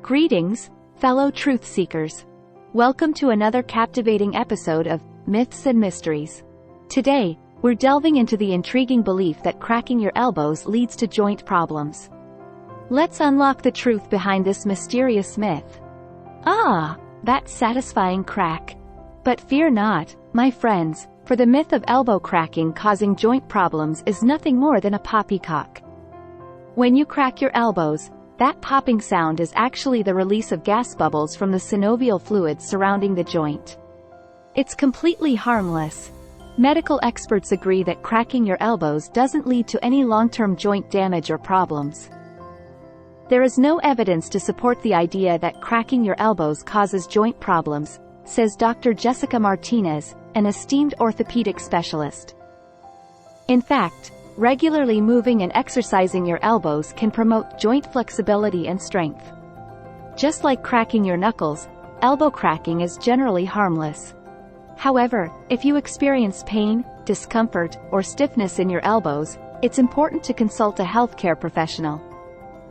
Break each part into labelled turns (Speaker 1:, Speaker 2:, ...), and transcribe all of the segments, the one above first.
Speaker 1: Greetings, fellow truth seekers. Welcome to another captivating episode of Myths and Mysteries. Today, we're delving into the intriguing belief that cracking your elbows leads to joint problems. Let's unlock the truth behind this mysterious myth. Ah, that satisfying crack. But fear not, my friends, for the myth of elbow cracking causing joint problems is nothing more than a poppycock. When you crack your elbows, that popping sound is actually the release of gas bubbles from the synovial fluid surrounding the joint. It's completely harmless. Medical experts agree that cracking your elbows doesn't lead to any long-term joint damage or problems. There is no evidence to support the idea that cracking your elbows causes joint problems, says Dr. Jessica Martinez, an esteemed orthopedic specialist. In fact, regularly moving and exercising your elbows can promote joint flexibility and strength. Just like cracking your knuckles, elbow cracking is generally harmless. However, if you experience pain, discomfort, or stiffness in your elbows, it's important to consult a healthcare professional.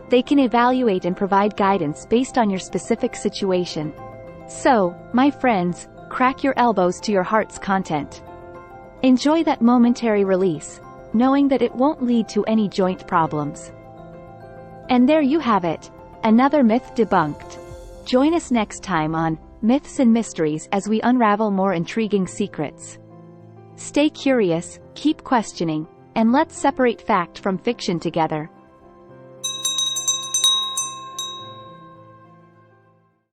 Speaker 1: They can evaluate and provide guidance based on your specific situation. So, my friends, crack your elbows to your heart's content. Enjoy that momentary release, knowing that it won't lead to any joint problems. And there you have it, another myth debunked. Join us next time on Myths and Mysteries as we unravel more intriguing secrets. Stay curious, keep questioning, and let's separate fact from fiction together.